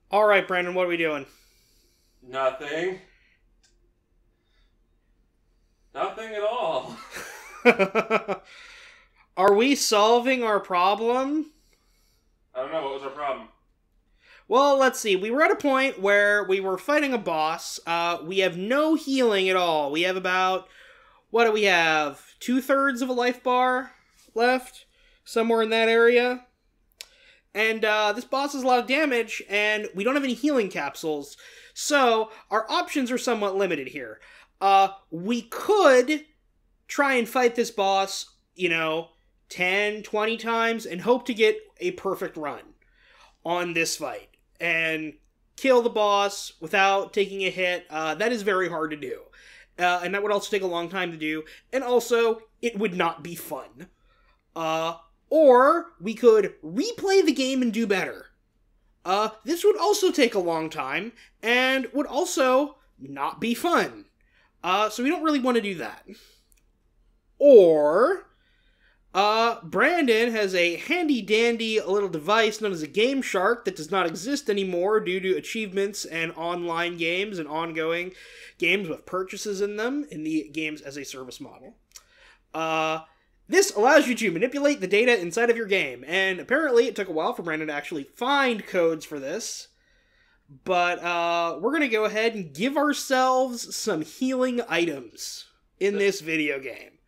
All right, Brandon, what are we doing? Nothing. Nothing at all. Are we solving our problem? I don't know, what was our problem? Well, let's see. We were at a point where we were fighting a boss. We have no healing at all. We have about, what do we have? 2/3 of a life bar left? Somewhere in that area? And this boss has a lot of damage, and we don't have any healing capsules. So, our options are somewhat limited here. We could try and fight this boss, 10, 20 times, and hope to get a perfect run on this fight. And kill the boss without taking a hit. That is very hard to do. And that would also take a long time to do. And also, it would not be fun. Or we could replay the game and do better. This would also take a long time, and would also not be fun. So we don't really want to do that. Or, Brandon has a handy-dandy little device known as a GameShark that does not exist anymore due to achievements and online games and ongoing games with purchases in them in the games as a service model. This allows you to manipulate the data inside of your game, and apparently it took a while for Brandon to actually find codes for this, but we're going to go ahead and give ourselves some healing items in this video game.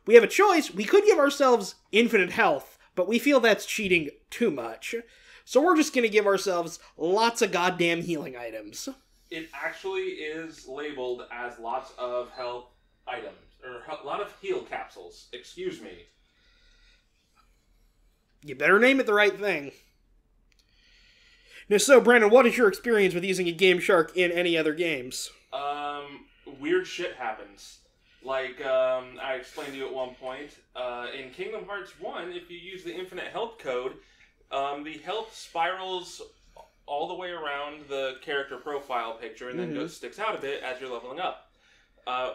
We have a choice. We could give ourselves infinite health, but we feel that's cheating too much. So we're just going to give ourselves lots of goddamn healing items. It actually is labeled as lots of health items. Or a lot of heal capsules. Excuse me. You better name it the right thing. Now, so, Brandon, what is your experience with using a GameShark in any other games? Weird shit happens. Like, I explained to you at one point, in Kingdom Hearts 1, if you use the infinite health code, the health spirals all the way around the character profile picture and then sticks out a bit as you're leveling up.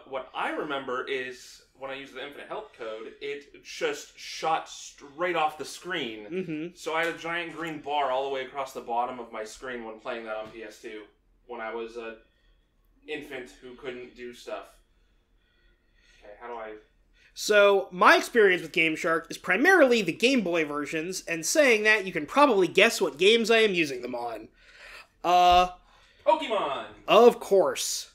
What I remember is when I used the infinite health code, it just shot straight off the screen. So I had a giant green bar all the way across the bottom of my screen when playing that on PS2 when I was an infant who couldn't do stuff. Okay, how do I... So, my experience with GameShark is primarily the Game Boy versions, and saying that, you can probably guess what games I am using them on. Pokemon! Of course.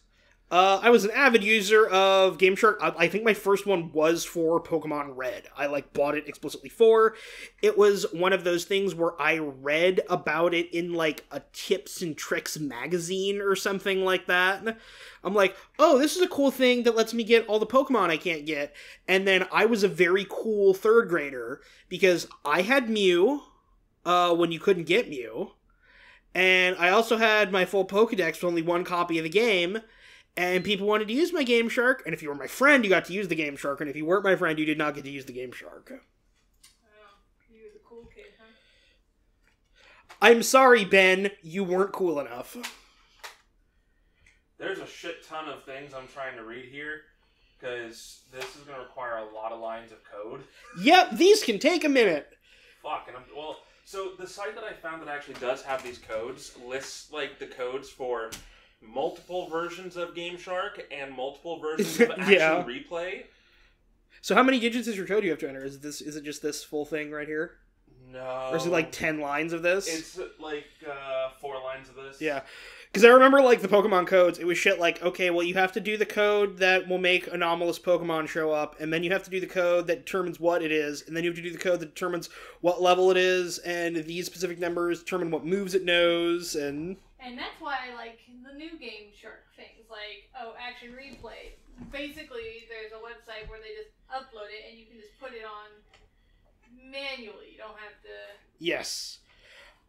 I was an avid user of GameShark. I think my first one was for Pokemon Red. I, bought it explicitly for. It was one of those things where I read about it in, a Tips and Tricks magazine or something like that. I'm like, oh, this is a cool thing that lets me get all the Pokemon I can't get. And then I was a very cool third grader because I had Mew when you couldn't get Mew. And I also had my full Pokedex with only one copy of the game. And people wanted to use my GameShark, and if you were my friend, you got to use the GameShark, and if you weren't my friend, you did not get to use the GameShark. Oh, you were the cool kid, huh? I'm sorry, Ben, you weren't cool enough. There's a shit ton of things I'm trying to read here, because this is going to require a lot of lines of code. Yep, these can take a minute. Fuck, and so the site that I found that actually does have these codes lists, the codes for multiple versions of GameShark and multiple versions of Action Replay. So how many digits is your code you have to enter? Is it just this full thing right here? No. Or is it 10 lines of this? It's 4 lines of this. Yeah. Because I remember, the Pokemon codes, it was shit okay, well, you have to do the code that will make anomalous Pokemon show up, and then you have to do the code that determines what it is, and then you have to do the code that determines what level it is, and these specific numbers determine what moves it knows, and... And that's why I like the new GameShark things, Action Replay. Basically, there's a website where they just upload it, and you can just put it on manually. You don't have to... Yes.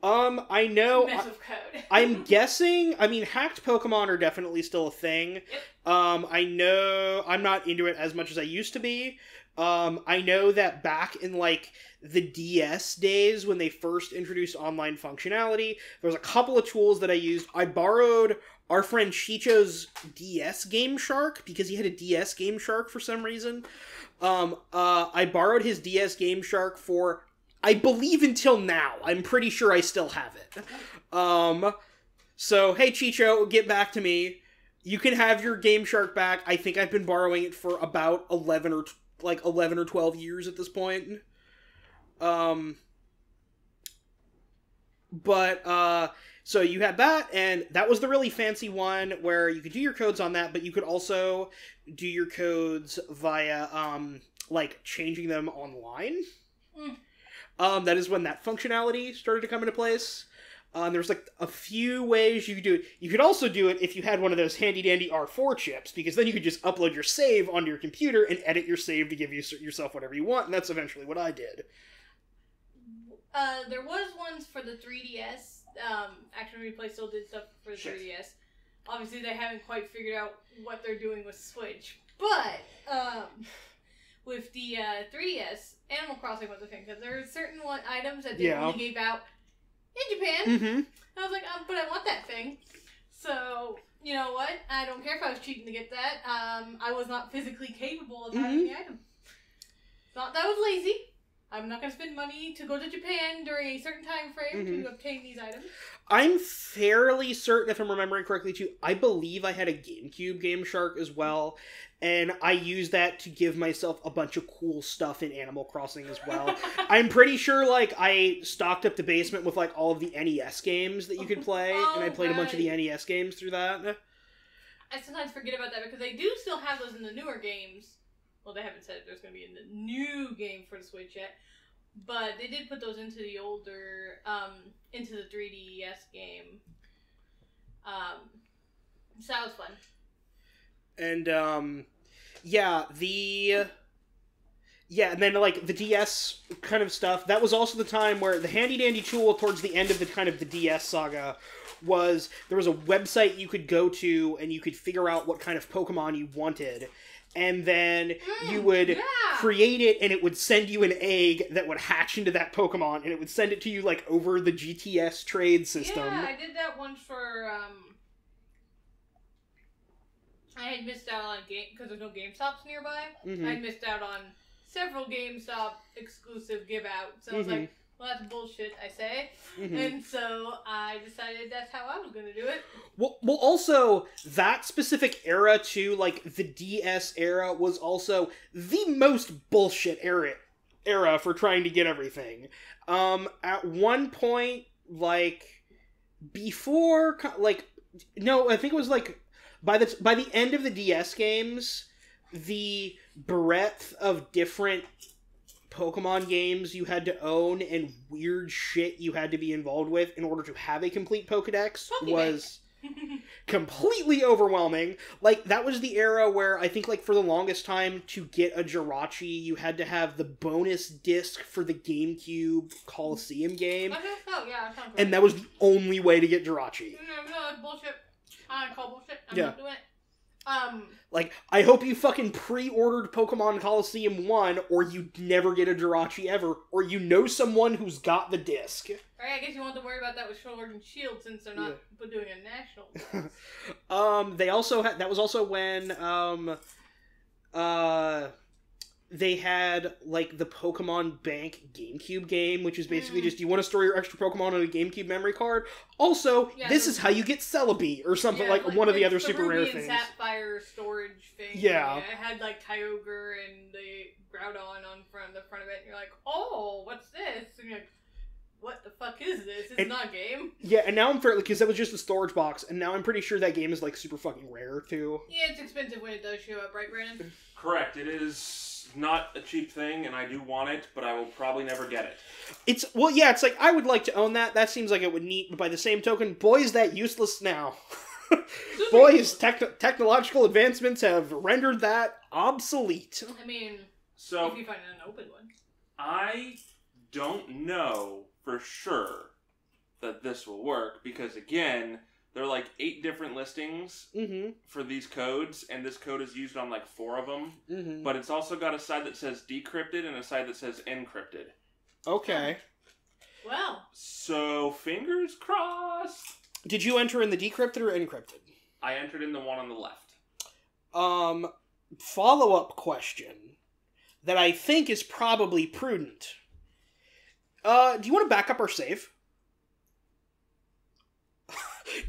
I know... mess with code. I'm guessing... hacked Pokemon are definitely still a thing. Yep. I know... I'm not into it as much as I used to be. I know that back in, the DS days, when they first introduced online functionality, there was a couple of tools that I used. I borrowed our friend Chicho's DS GameShark, because he had a DS GameShark for some reason. I borrowed his DS GameShark for I believe until now. I'm pretty sure I still have it. So, hey, Chicho, get back to me. You can have your GameShark back. I think I've been borrowing it for about 11 or 12 years at this point. So you had that, and that was the really fancy one where you could do your codes on that, but you could also do your codes via, changing them online. That is when that functionality started to come into place. There's, a few ways you could do it. You could also do it if you had one of those handy-dandy R4 chips, because then you could just upload your save onto your computer and edit your save to give yourself whatever you want, and that's eventually what I did. There was ones for the 3DS. Action Replay still did stuff for the 3DS. Obviously, they haven't quite figured out what they're doing with Switch. But, with the 3DS, Animal Crossing was a thing, because there are certain items that they only gave out in Japan. Mm-hmm. I was like, but I want that thing. So, you know what? I don't care if I was cheating to get that. I was not physically capable of having the item. Not that I was lazy. I'm not going to spend money to go to Japan during a certain time frame to obtain these items. I'm fairly certain, if I'm remembering correctly, too, I believe I had a GameCube GameShark as well, and I used that to give myself a bunch of cool stuff in Animal Crossing as well. I'm pretty sure, I stocked up the basement with, all of the NES games that you could play, and I played a bunch of the NES games through that. I sometimes forget about that, because they do still have those in the newer games. Well, they haven't said if there's going to be in the new game for the Switch yet. But they did put those into the older, into the 3DS game. So that was fun. And, and then, the DS kind of stuff, that was also the time where the handy-dandy tool towards the end of the DS saga was, there was a website you could go to, and you could figure out what kind of Pokemon you wanted. And then you would create it, and it would send you an egg that would hatch into that Pokemon, and it would send it to you, over the GTS trade system. Yeah, I did that once for, I had missed out on a game, because there's no GameStops nearby. Mm-hmm. I had missed out on several GameStop exclusive give-outs. So I was like, well, that's bullshit, I say. Mm-hmm. And so I decided that's how I was going to do it. Well, also, that specific era, too, the DS era, was also the most bullshit era for trying to get everything. At one point, before, no, I think it was, by the end of the DS games, the breadth of different Pokemon games you had to own and weird shit you had to be involved with in order to have a complete Pokedex was completely overwhelming. That was the era where I think, for the longest time, to get a Jirachi, you had to have the bonus disc for the GameCube Coliseum game. Oh, yeah, that and that was the only way to get Jirachi. No, that's bullshit. I call bullshit. I'm not doing it. I hope you fucking pre-ordered Pokemon Coliseum 1, or you never get a Jirachi ever, or you know someone who's got the disc. Right, I guess you won't have to worry about that with Sword and Shield, since they're not doing a national. They also had, that was also when, they had, the Pokemon Bank GameCube game, which is basically just, you want to store your extra Pokemon on a GameCube memory card? Also, this is how you get Celebi, or something one of the other super rare things. The Sapphire storage thing. Yeah. It had, Kyogre and the Groudon on the front of it, and you're like, oh, what's this? And you're like, what the fuck is this? It's not a game. Yeah, and now I'm fairly, because that was just a storage box, and now I'm pretty sure that game is, super fucking rare, too. Yeah, it's expensive when it does show up, right, Brandon? Correct, it is not a cheap thing, and I do want it, but I will probably never get it. It's I would like to own that. That seems like it would neat, but by the same token, boy, is that useless now. Boys, technological advancements have rendered that obsolete. I mean, so if you find an open one. I don't know for sure that this will work, because again, there are 8 different listings for these codes, and this code is used on 4 of them. Mm-hmm. But it's also got a side that says decrypted and a side that says encrypted. Okay. Well. So, fingers crossed. Did you enter in the decrypted or encrypted? I entered in the one on the left. Follow-up question that I think is probably prudent. Do you want to back up our save?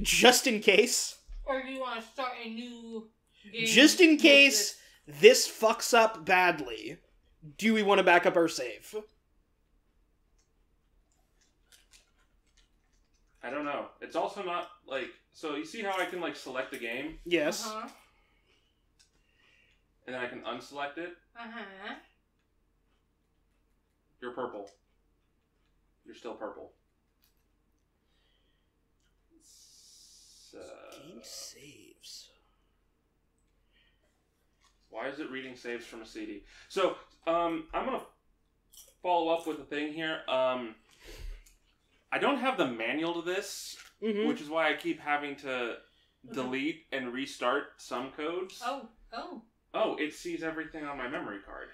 Just in case. Or do you want to start a new game? Just in case this fucks up badly, do we want to back up our save? I don't know. It's also not, like... So, you see how I can, like, select the game? Yes. Uh-huh. And then I can unselect it? Uh-huh. You're purple. You're still purple. So... Game saves. Why is it reading saves from a CD? So, I'm gonna follow up with a thing here. I don't have the manual to this, which is why I keep having to delete and restart some codes. Oh, it sees everything on my memory card.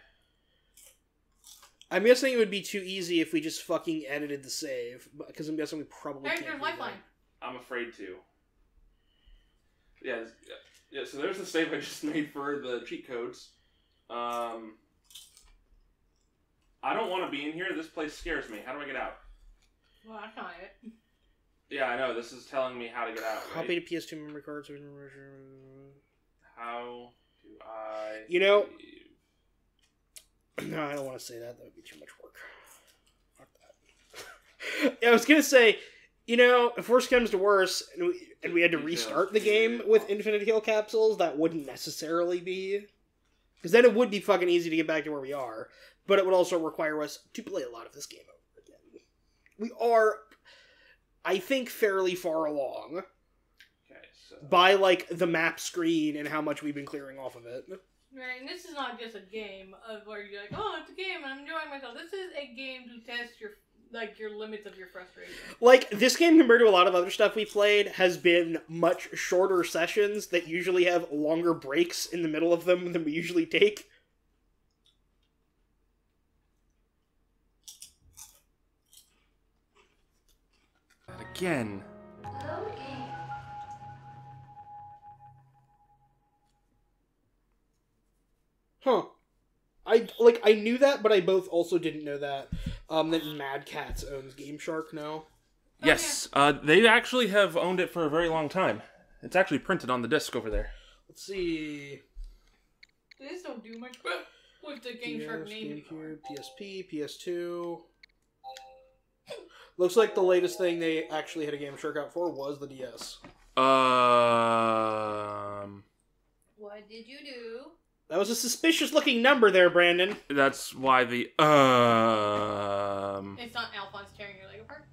I'm guessing it would be too easy if we just fucking edited the save, because I'm guessing we probably There's can't your do that. LifeLine. I'm afraid to. Yeah, so there's the save I just made for the cheat codes. I don't want to be in here. This place scares me. How do I get out? Well, that's not it. Yeah, I know. This is telling me how to get out, right? Copy to PS2 memory cards. How do I... You know... leave? No, I don't want to say that. That would be too much work. Fuck that. I was going to say, you know, if worse comes to worse, and we had to restart the game with infinite heal capsules, that wouldn't necessarily be... Because then it would be fucking easy to get back to where we are. But it would also require us to play a lot of this game over again. We are, I think, fairly far along. Okay, so... By, like, the map screen and how much we've been clearing off of it. Right, and this is not just a game of where you're like, oh, it's a game and I'm enjoying myself. This is a game to test your limits of your frustration. Like, this game, compared to a lot of other stuff we played, has been much shorter sessions that usually have longer breaks in the middle of them than we usually take. Again. Huh. I knew that, but I also didn't know that Mad Catz owns GameShark now. Yes, they actually have owned it for a very long time. It's actually printed on the disc over there. Let's see. They just don't do much with the GameShark name anymore. PSP, PS2. Looks like the latest thing they actually had a GameShark out for was the DS. What did you do? That was a suspicious looking number there, Brandon. That's why the It's not Alphonse tearing your leg apart?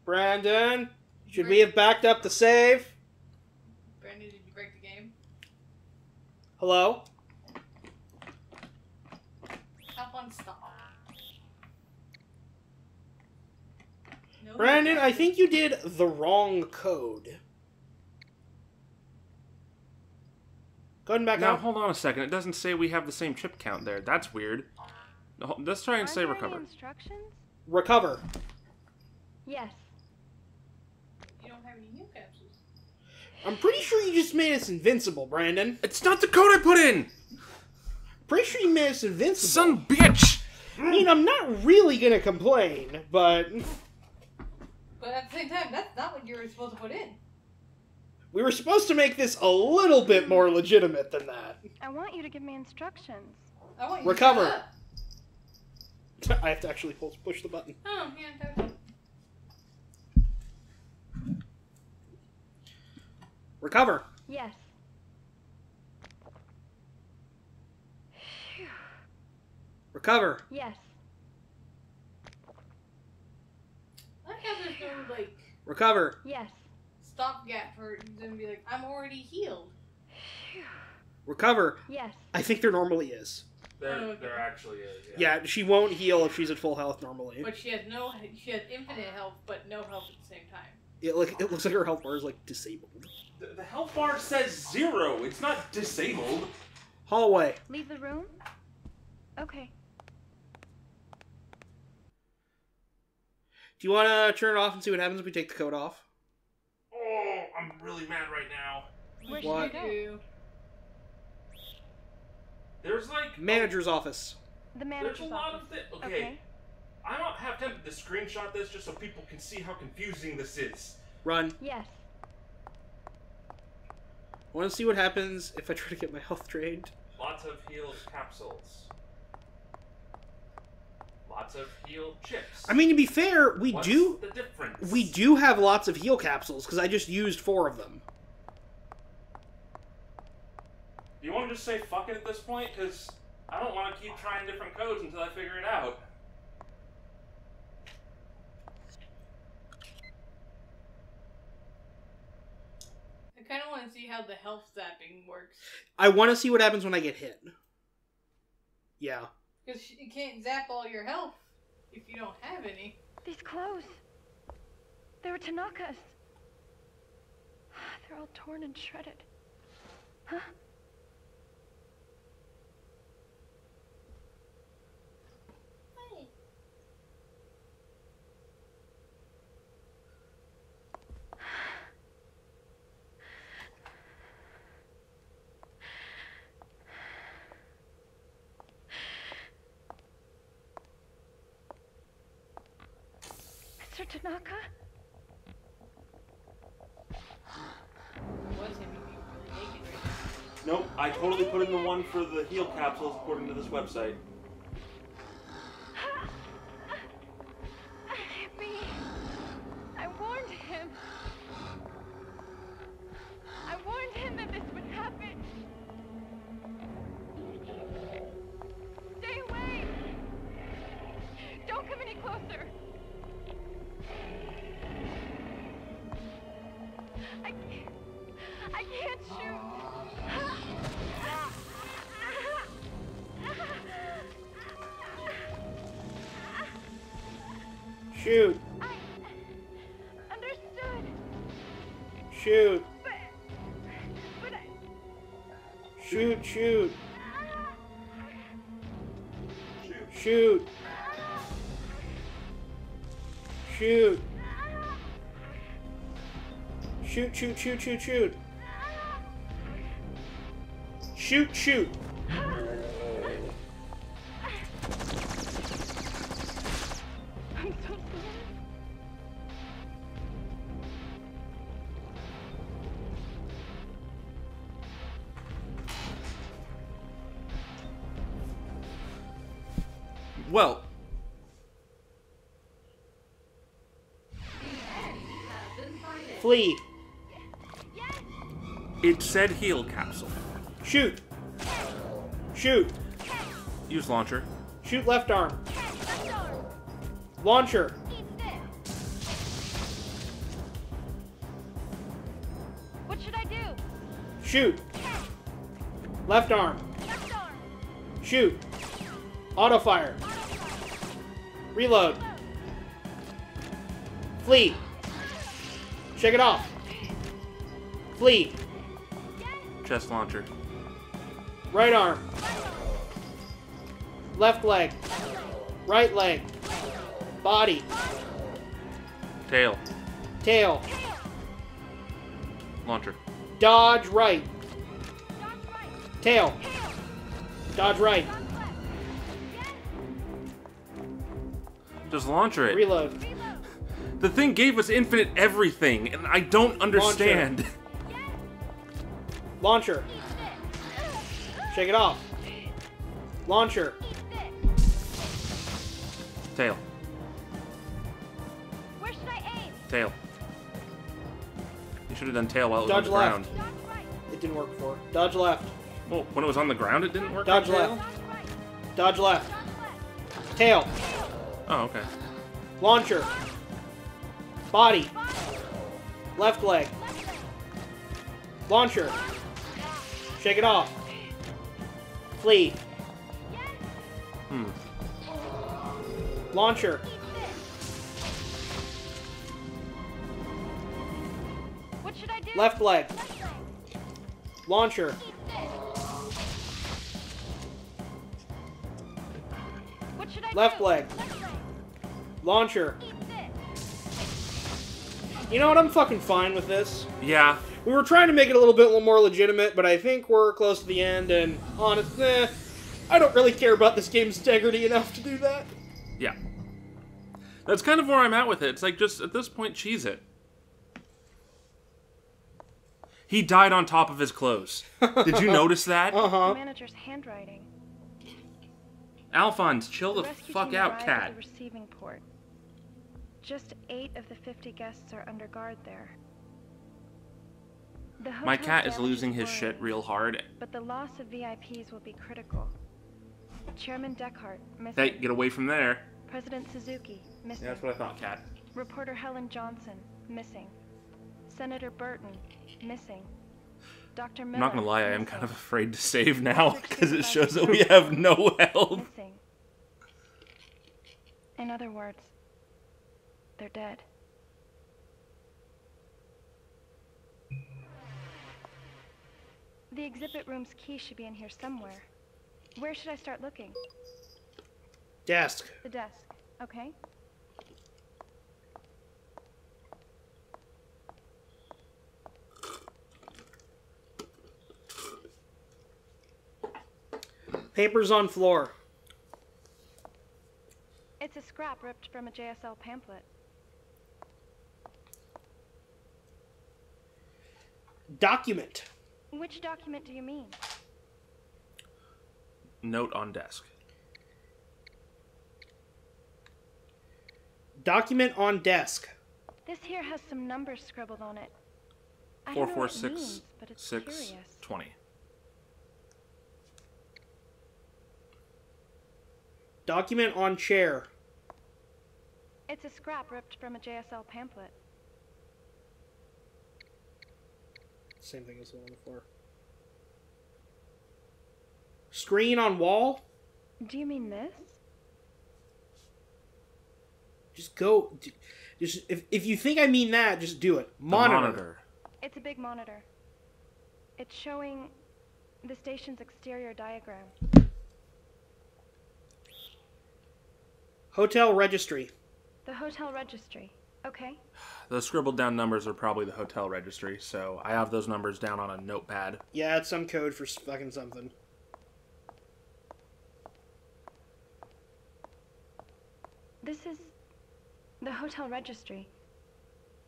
Brandon, should we have backed up the save? Brandon, did you break the game? Hello? Alphonse, stop. No, Brandon, I think you did the wrong code. Go ahead and back Now, up. hold on a second. It doesn't say we have the same chip count there. That's weird. Let's try and say recover. Instructions? Recover. Yes. You don't have any new capsules. I'm pretty sure you just made us invincible, Brandon. It's not the code I put in! Pretty sure you made us invincible. Son bitch! I mean, I'm not really gonna complain, but... But at the same time, that's not what you were supposed to put in. We were supposed to make this a little bit more legitimate than that. I want you to give me instructions. I want you Recover. to shut up. I have to actually push the button. Oh, yeah, that's... Recover. Yes. Recover. Yes. I like how there's no, like, Recover. Yes. stopgap for them to be like, I'm already healed. Recover. Yes. I think there normally is. There actually is, Yeah, she won't heal if she's at full health normally. But she has infinite health, but no health at the same time. It looks like her health bar is, like, disabled. The health bar says 0. It's not disabled. Hallway. Leave the room? Okay. Do you want to turn it off and see what happens if we take the code off? Oh, I'm really mad right now. Where What? should I go? There's like... Manager's office. The There's manager's a lot office. of things. Okay. I don't have time to screenshot this just so people can see how confusing this is. Run. Yes. Want to see what happens if I try to get my health drained? Lots of healed capsules. Lots of healed chips. I mean, to be fair, we What's do the difference? have lots of heal capsules because I just used 4 of them. Do you want to just say fuck it at this point? Because I don't want to keep trying different codes until I figure it out. I kind of want to see how the health zapping works. I want to see what happens when I get hit. Yeah. Because you can't zap all your health if you don't have any. These clothes. They were Tanaka's. They're all torn and shredded. Huh? Mr. Tanaka? Was him if he was really naked right Nope, I totally put in the one for the heal capsules according to this website. Me. I warned him. I warned him that this would happen. Stay away. Don't come any closer. I can't shoot. Shoot. I understood. Shoot. But I... Shoot, shoot. Shoot. Shoot. Shoot, shoot, shoot, shoot, shoot. Shoot, shoot. I'm so sorry. Well, Flee. it said heal capsule. Shoot. Shoot. Use launcher. Shoot left arm. Left arm. Launcher. Eat this. What should I do? Shoot. Left arm. Left arm. Shoot. Auto fire. Reload. Flee. Shake it off. Flee. Chest launcher. Right arm. Left leg. Right leg. Body. Tail. Tail. Launcher. Dodge right. Dodge right. Tail. Dodge right. Dodge left. Just launcher it. Reload. Reload. The thing gave us infinite everything, and I don't understand. Launcher. Eat this. Shake it off. Launcher. Eat this. Tail. Where should I aim? Tail. You should have done tail while it was Dodge on the ground. Dodge right. It didn't work before. Dodge left. Well, when it was on the ground, it didn't work. Dodge on tail? left. Dodge right. Dodge left. Dodge left. Tail. Oh, okay. Launcher. Body. Body. Left leg. Left leg. Launcher. Shake it off. Flee. Yes. Hmm. Launcher. Eat this. What should I do? Left leg. Left leg. Launcher. Eat this. What should I Left do? leg. Left leg. Launcher. Eat this. You know what? I'm fucking fine with this. Yeah. We were trying to make it a little bit more legitimate, but I think we're close to the end, and honest, I don't really care about this game's integrity enough to do that. Yeah. That's kind of where I'm at with it. It's like, just, at this point, cheese it. He died on top of his clothes. Did you notice that? The manager's handwriting. Alphonse, chill the rescue fuck team out, arrived cat. at the receiving port. Just 8 of the 50 guests are under guard there. The My hotel's cat is damage losing his shit worrying, real hard. but the loss of VIPs will be critical. Chairman Deckhart, missing. Hey, get away from there. President Suzuki, missing. Yeah, that's what I thought, cat. Reporter Helen Johnson, missing. Senator Burton, missing. Dr. Miller, I'm not gonna lie, I am missing. kind of afraid to save now, because it shows that we have no health. Missing. In other words, they're dead. The exhibit room's key should be in here somewhere. Where should I start looking? Desk. The desk. Okay. Papers on floor. It's a scrap ripped from a JSL pamphlet. Document. Which document do you mean? Note on desk. Document on desk. This here has some numbers scribbled on it. I don't know what it means, but it's 446 curious. 20. Document on chair. It's a scrap ripped from a JSL pamphlet. Same thing as the one before. Screen on wall. Do you mean this? Just go. Just if you think I mean that, just do it. Monitor. It's a big monitor. It's showing the station's exterior diagram. Hotel registry. The hotel registry. Okay. The scribbled down numbers are probably the hotel registry, so I have those numbers down on a notepad. Yeah, it's some code for fucking something. This is the hotel registry.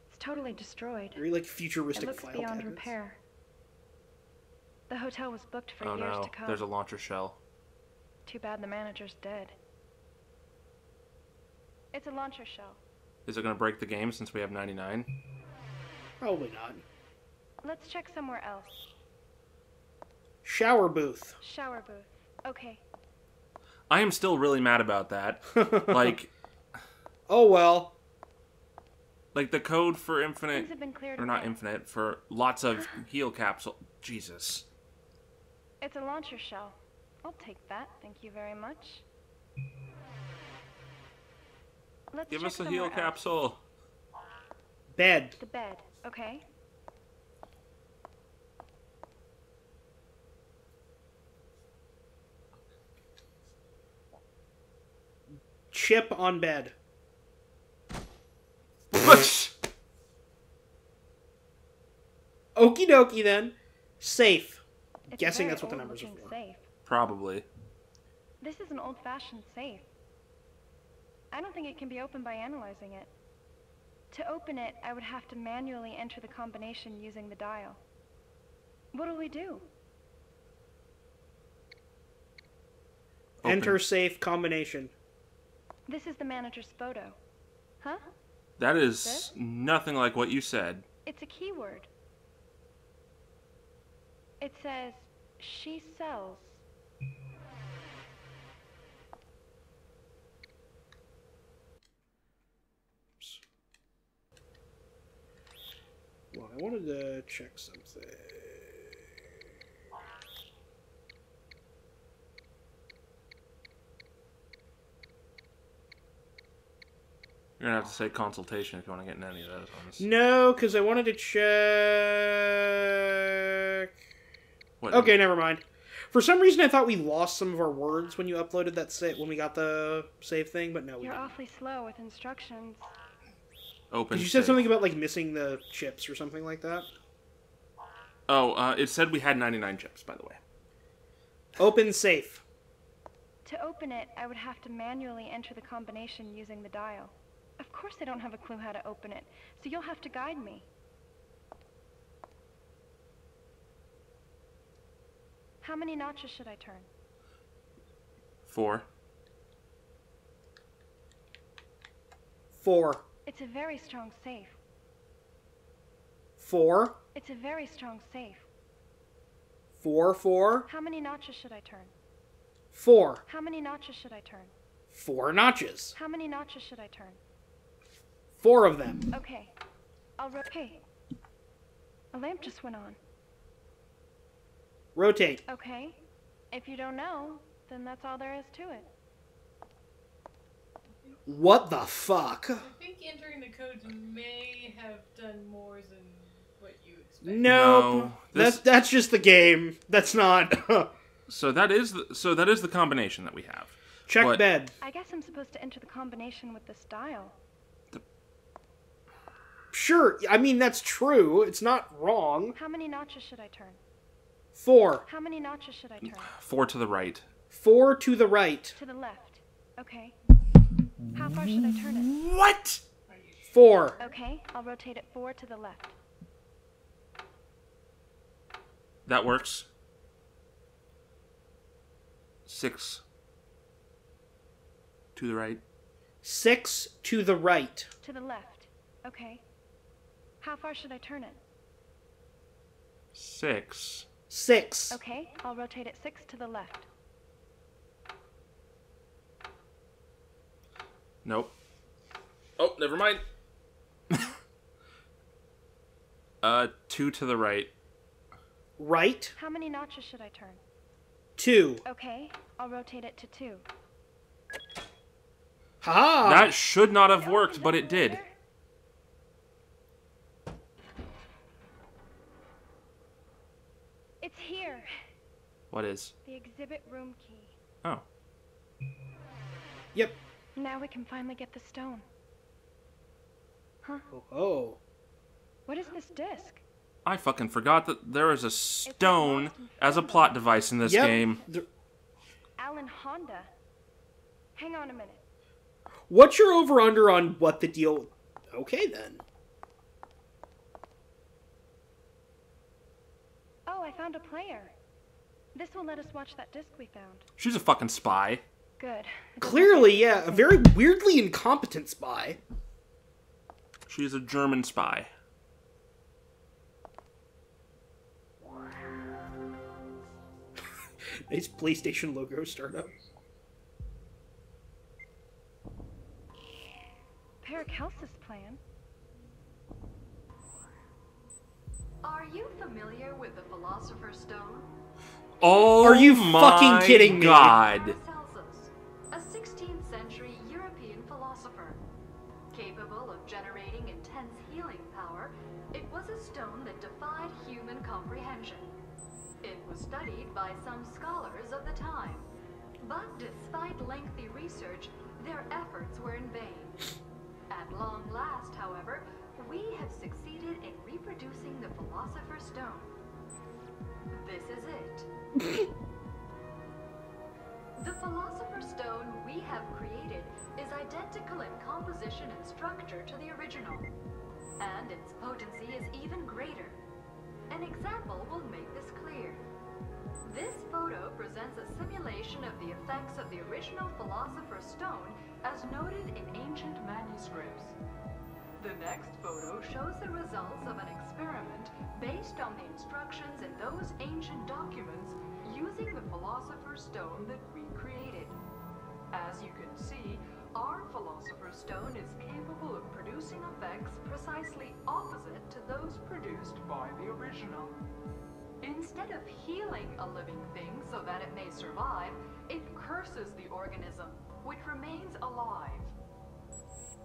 It's totally destroyed. Very like It futuristic looks file beyond cabinets. repair. The hotel was booked for Oh years no, to come. there's a launcher shell. Too bad the manager's dead. It's a launcher shell. Is it going to break the game since we have 99? Probably not. Let's check somewhere else. Shower booth. Shower booth. Okay. I am still really mad about that. Like Oh well. the code for infinite, Things have been cleared or not away. infinite, for lots of heal capsule. Jesus. It's a launcher shell. I'll take that. Thank you very much. Let's Give check us a somewhere heal else. capsule. Bed. The bed. Okay. Chip on bed. Okie dokie then. Safe. It's Guessing a very that's what the numbers are old-looking for. safe. Probably. This is an old-fashioned safe. I don't think it can be opened by analyzing it. To open it, I would have to manually enter the combination using the dial. What'll we do? Open. Enter safe combination. This is the manager's photo. Huh? That is This? nothing like what you said. It's a keyword. It says, she sells. Well, I wanted to check something. You're gonna have to say consultation if you want to get in any of those ones. No, because I wanted to check. What? Okay, never mind. For some reason, I thought we lost some of our words when you uploaded that when we got the save thing, but no, we You're didn't. awfully slow with instructions. Open. Because you said safe. something about like missing the chips or something like that. Oh, it said we had 99 chips, by the way. Open safe. To open it, I would have to manually enter the combination using the dial. Of course I don't have a clue how to open it, so you'll have to guide me. How many notches should I turn? 4. 4. It's a very strong safe. 4. It's a very strong safe. 4, 4. How many notches should I turn? 4. How many notches should I turn? 4 notches. How many notches should I turn? 4 of them. Okay. I'll rotate. A lamp just went on. Rotate. Okay. If you don't know, then that's all there is to it. What the fuck? I think entering the codes may have done more than what you expected. Nope. No, That's just the game. That's not. So that is the combination that we have. Check But- bed. I guess I'm supposed to enter the combination with this dial. Sure. I mean, that's true. It's not wrong. How many notches should I turn? 4. How many notches should I turn? 4 to the right. 4 to the right. To the left. Okay. How far should I turn it? What? 4. Okay, I'll rotate it 4 to the left. That works. 6 to the right. 6 to the right. To the left. Okay. How far should I turn it? 6. 6. Okay, I'll rotate it 6 to the left. Nope. Oh, never mind. 2 to the right. Right. How many notches should I turn? 2. Okay, I'll rotate it to 2. Ha! That should not have Oh, worked, is but that it did. there? It's here. What is? The exhibit room key. Oh. Yep. Now we can finally get the stone. Huh? Oh. What is this disc? I fucking forgot that there is a stone as a plot device in this Yep. game. Alan Honda. Hang on a minute. What's your over-under on what the deal... Okay, then. Oh, I found a player. This will let us watch that disc we found. She's a fucking spy. Good. Clearly, yeah. A very weirdly incompetent spy. She's a German spy. Nice PlayStation logo startup. Paracelsus plan. Are you familiar with the Philosopher's Stone? Oh, Are you my fucking kidding me? God. Paracelsus, a 16th century European philosopher. Capable of generating intense healing power, it was a stone that defied human comprehension. It was studied by some scholars of the time, but despite lengthy research, their efforts were in vain. At long last, however, we have succeeded in reproducing the Philosopher's Stone. This is it. The Philosopher's Stone we have created is identical in composition and structure to the original, and its potency is even greater. An example will make this clear. This photo presents a simulation of the effects of the original Philosopher's Stone as noted in ancient manuscripts. The next photo shows the results of an experiment based on the instructions in those ancient documents using the Philosopher's Stone that we created. As you can see, our Philosopher's Stone is capable of producing effects precisely opposite to those produced by the original. Instead of healing a living thing so that it may survive, it curses the organism, which remains alive.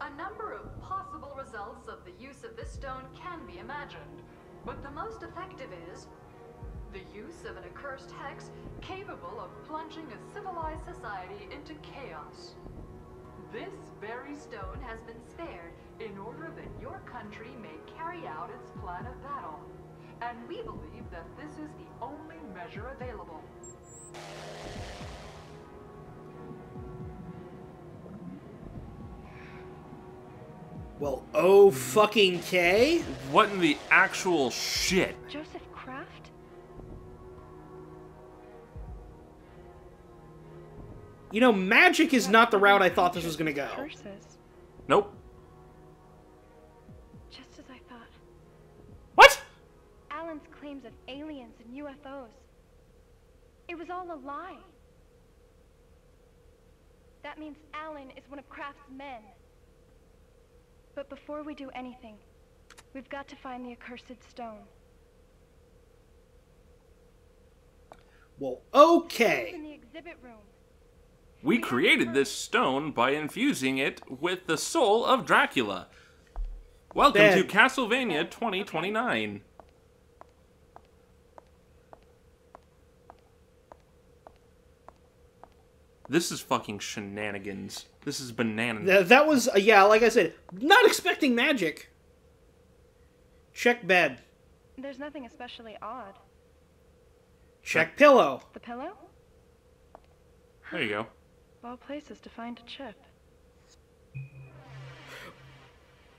A number of possible results of the use of this stone can be imagined, but the most effective is the use of an accursed hex capable of plunging a civilized society into chaos. This very stone has been spared in order that your country may carry out its plan of battle, and we believe that this is the only measure available. Well, oh fucking K? What in the actual shit? Joseph Kraft? You know, magic is not the route I thought this was gonna go. Curses. Nope. Just as I thought. What? Alan's claims of aliens and UFOs. It was all a lie. That means Alan is one of Kraft's men. But before we do anything, we've got to find the accursed stone. Well, It's okay. in the exhibit room. We created this stone by infusing it with the soul of Dracula. Welcome Ben. to Castlevania 2029. This is fucking shenanigans. This is bananas. That was, yeah, like I said, not expecting magic. Check bed. There's nothing especially odd. Check pillow. The pillow? There you go. Of all places to find a chip.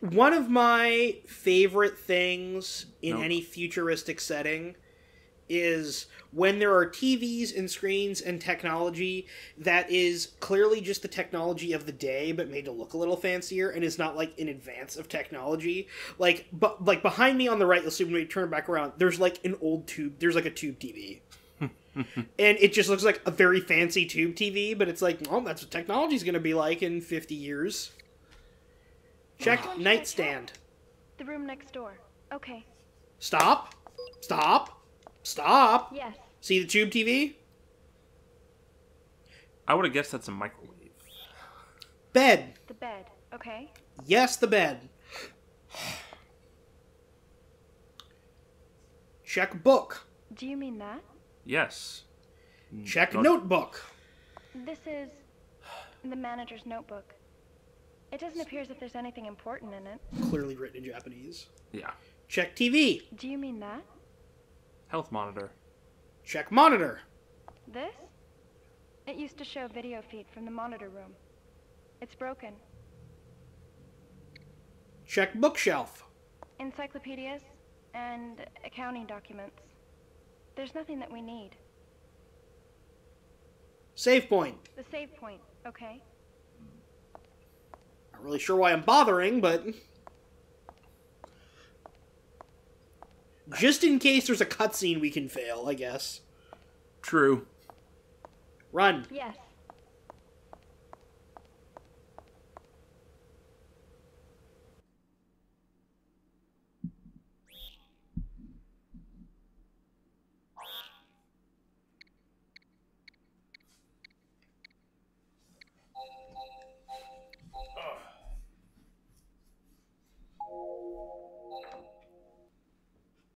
One of my favorite things in Nope. any futuristic setting is when there are TVs and screens and technology that is clearly just the technology of the day but made to look a little fancier and is not like in advance of technology. Like behind me on the right, you'll see when we turn back around, there's like an old tube, there's like a tube TV. And it just looks like a very fancy tube TV, but it's like, well, that's what technology's gonna be like in 50 years. Check Which one should I nightstand. check? The room next door. Okay. Stop. Stop. Stop. Yes. See the tube TV? I would have guessed that's a microwave. Bed. The bed. Okay. Yes, the bed. Check book. Do you mean that? Yes. Check Not- notebook. This is the manager's notebook. It doesn't appear as if there's anything important in it. Clearly written in Japanese. Yeah. Check TV. Do you mean that? Health monitor. Check monitor. This? It used to show video feed from the monitor room. It's broken. Check bookshelf. Encyclopedias and accounting documents. There's nothing that we need. Save point. The save point, okay? Not really sure why I'm bothering, but... just in case there's a cutscene we can fail, I guess. True. Run. Yes.